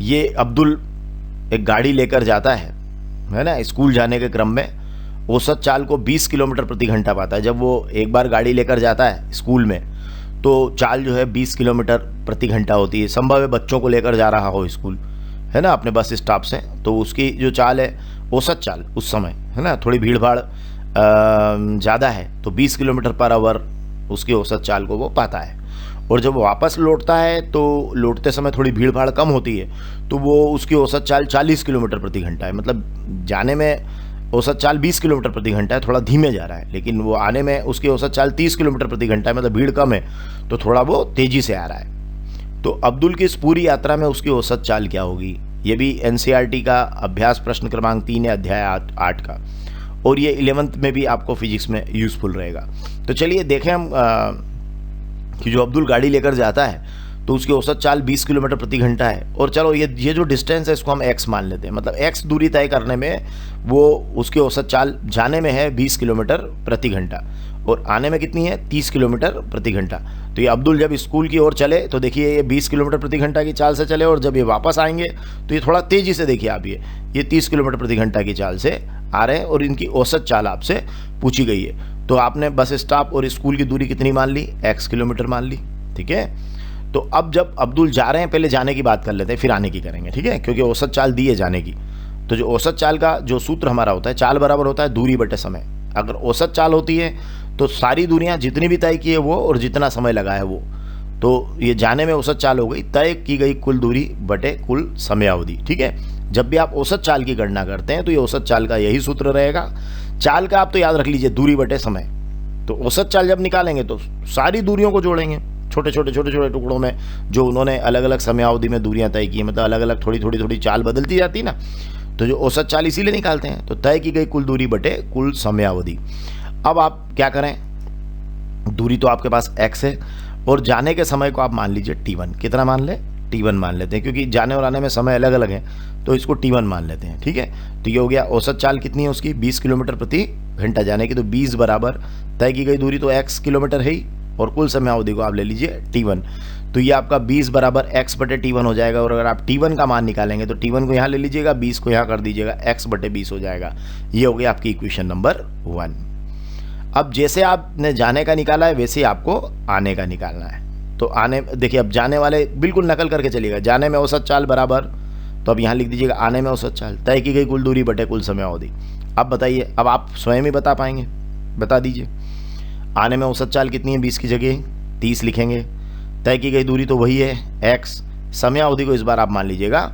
ये अब्दुल एक गाड़ी लेकर जाता है ना, स्कूल जाने के क्रम में औसत चाल को 20 किलोमीटर प्रति घंटा पाता है। जब वो एक बार गाड़ी लेकर जाता है स्कूल में तो चाल जो है 20 किलोमीटर प्रति घंटा होती है। संभव है बच्चों को लेकर जा रहा हो स्कूल, है ना, अपने बस स्टॉप से, तो उसकी जो चाल है औसत चाल उस समय, है ना, थोड़ी भीड़ भाड़ ज़्यादा है तो 20 किलोमीटर पर आवर उसकी औसत चाल को वो पाता है। और जब वापस लौटता है तो लौटते समय थोड़ी भीड़ भाड़ कम होती है तो वो उसकी औसत चाल 40 किलोमीटर प्रति घंटा है। मतलब जाने में औसत चाल 20 किलोमीटर प्रति घंटा है, थोड़ा धीमे जा रहा है, लेकिन वो आने में उसकी औसत चाल 30 किलोमीटर प्रति घंटा है, मतलब भीड़ कम है तो थोड़ा वो तेज़ी से आ रहा है। तो अब्दुल की इस पूरी यात्रा में उसकी औसत चाल क्या होगी? ये भी एनसीईआरटी का अभ्यास प्रश्न क्रमांक 3 है, अध्याय 8 का, और ये 11th में भी आपको फिजिक्स में यूजफुल रहेगा। तो चलिए देखें हम कि जो अब्दुल गाड़ी लेकर जाता है तो उसकी औसत चाल 20 किलोमीटर प्रति घंटा है। और चलो ये जो डिस्टेंस है इसको हम x मान लेते हैं, मतलब x दूरी तय करने में वो उसकी औसत चाल जाने में है 20 किलोमीटर प्रति घंटा और आने में कितनी है 30 किलोमीटर प्रति घंटा। तो ये अब्दुल जब स्कूल की ओर चले तो देखिए ये 20 किलोमीटर प्रति घंटा की चाल से चले, और जब ये वापस आएंगे तो ये थोड़ा तेज़ी से, देखिए आप ये 30 किलोमीटर प्रति घंटा की चाल से आ रहे हैं और इनकी औसत चाल आपसे पूछी गई है। तो आपने बस स्टॉप और स्कूल की दूरी कितनी मान ली? x किलोमीटर मान ली, ठीक है। तो अब जब अब्दुल जा रहे हैं, पहले जाने की बात कर लेते हैं फिर आने की करेंगे, ठीक है, क्योंकि औसत चाल दी है जाने की। तो जो औसत चाल का जो सूत्र हमारा होता है, चाल बराबर होता है दूरी बटे समय। अगर औसत चाल होती है तो सारी दूरियां जितनी भी तय की है वो और जितना समय लगा है वो, तो ये जाने में औसत चाल हो गई तय की गई कुल दूरी बटे कुल समयावधि, ठीक है। जब भी आप औसत चाल की गणना करते हैं तो ये औसत चाल का यही सूत्र रहेगा। चाल का आप तो याद रख लीजिए दूरी बटे समय। तो औसत चाल जब निकालेंगे तो सारी दूरियों को जोड़ेंगे छोटे छोटे टुकड़ों में, जो उन्होंने अलग अलग समयावधि में दूरियां तय की है, मतलब अलग अलग थोड़ी चाल बदलती जाती है ना, तो जो औसत चाल इसीलिए निकालते हैं। तो तय की गई कुल दूरी बटे कुल समयावधि। अब आप क्या करें, दूरी तो आपके पास x है और जाने के समय को आप मान लीजिए t1। कितना मान ले? t1 मान लेते हैं, क्योंकि जाने और आने में समय अलग अलग है तो इसको t1 मान लेते हैं, ठीक है। तो ये हो गया औसत चाल कितनी है उसकी 20 किलोमीटर प्रति घंटा जाने की, तो 20 बराबर तय की गई दूरी तो x किलोमीटर है ही और कुल समयावधि को आप ले लीजिए t1। तो ये आपका 20 बराबर x बटे t1 हो जाएगा। और अगर आप t1 का मान निकालेंगे तो t1 को यहाँ ले लीजिएगा, 20 को यहाँ कर दीजिएगा, x बटे 20 हो जाएगा। ये हो गया आपकी इक्वेशन नंबर 1। अब जैसे आपने जाने का निकाला है वैसे ही आपको आने का निकालना है। तो आने, देखिए अब जाने वाले बिल्कुल नकल करके चलिएगा, जाने में औसत चाल बराबर, तो अब यहाँ लिख दीजिएगा आने में औसत चाल तय की गई कुल दूरी बटे कुल समयावधि। अब बताइए, अब आप स्वयं ही बता पाएंगे, बता दीजिए। आने में औसत चाल कितनी है? 20 की जगह 30 लिखेंगे, तय की गई दूरी तो वही है x, समयावधि को इस बार आप मान लीजिएगा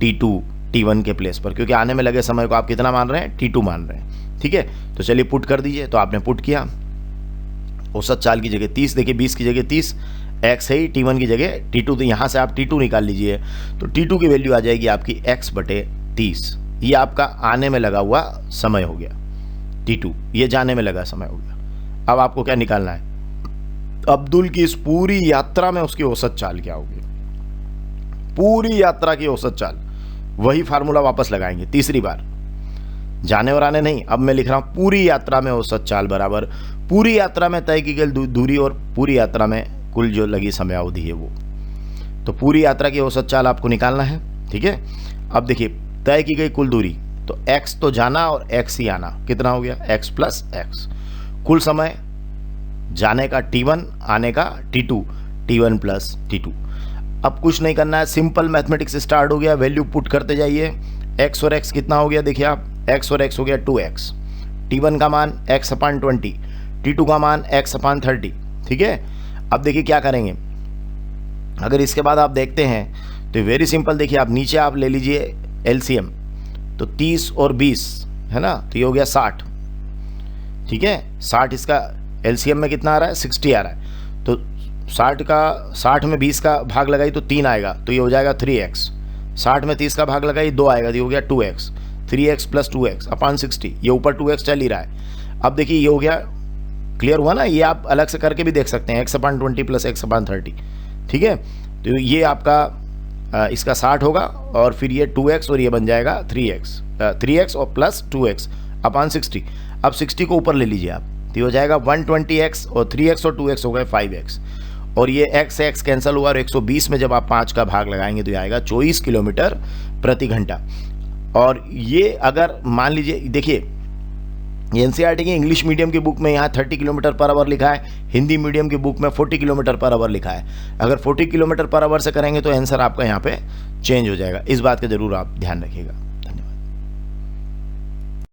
t2 t1 के प्लेस पर, क्योंकि आने में लगे समय को आप कितना मान रहे हैं? t2 मान रहे हैं, ठीक है। तो चलिए पुट कर दीजिए। तो आपने पुट किया, औसत चाल की जगह 30, देखिए 20 की जगह 30, x है ही, t1 की जगह t2, तो यहाँ से आप t2 निकाल लीजिए। तो t2 की वैल्यू आ जाएगी आपकी x बटे 30। ये आपका आने में लगा हुआ समय हो गया t2, ये जाने में लगा समय हो गया। अब आपको क्या निकालना है? अब्दुल की इस पूरी यात्रा में उसकी औसत चाल क्या होगी? पूरी यात्रा की औसत चाल, वही फार्मूला वापस लगाएंगे तीसरी बार, जाने और आने नहीं। अब मैं लिख रहा हूं पूरी यात्रा में औसत चाल बराबर पूरी यात्रा में तय की गई दूरी और पूरी यात्रा में कुल जो लगी समयावधि है वो। तो पूरी यात्रा की औसत चाल आपको निकालना है, ठीक है। अब देखिए तय की गई कुल दूरी, तो x तो जाना और x ही आना, कितना हो गया? x plus x। कुल समय जाने का t1, आने का t2, t1 प्लस t2। अब कुछ नहीं करना है, सिंपल मैथमेटिक्स स्टार्ट हो गया, वैल्यू पुट करते जाइए। x और x कितना हो गया? देखिए आप, x और x हो गया 2x, t1 का मान x अपान 20, t2 का मान x अपान 30, ठीक है। अब देखिए क्या करेंगे, अगर इसके बाद आप देखते हैं तो वेरी सिंपल, देखिए आप नीचे आप ले लीजिए LCM, तो 30 और 20 है ना, तो ये हो गया 60, ठीक है। 60 इसका LCM में कितना आ रहा है? 60 आ रहा है। तो 60 में 20 का भाग लगाई तो 3 आएगा, तो ये हो जाएगा 3x। 60 में 30 का भाग लगाई 2 आएगा, तो ये हो गया 2x, 3x प्लस 2x अपान 60, ये ऊपर 2x चल ही रहा है। अब देखिए ये हो गया, क्लियर हुआ ना? ये आप अलग से करके भी देख सकते हैं, x अपान 20 प्लस x अपान 30, ठीक है। तो ये आपका इसका 60 होगा और फिर ये 2x और ये बन जाएगा 3x और प्लस 2x अपान 60। अब 60 को ऊपर ले लीजिए आप, तो ये हो जाएगा 120x और 3x और 2x हो गए 5x। और ये x से x कैंसिल हुआ और 120 में जब आप 5 का भाग लगाएंगे तो ये आएगा 24 किलोमीटर प्रति घंटा। और ये अगर मान लीजिए, देखिए एनसीईआरटी की इंग्लिश मीडियम की बुक में यहाँ 30 किलोमीटर पर आवर लिखा है, हिंदी मीडियम की बुक में 40 किलोमीटर पर आवर लिखा है। अगर 40 किलोमीटर पर आवर से करेंगे तो आंसर आपका यहाँ पे चेंज हो जाएगा। इस बात का जरूर आप ध्यान रखिएगा।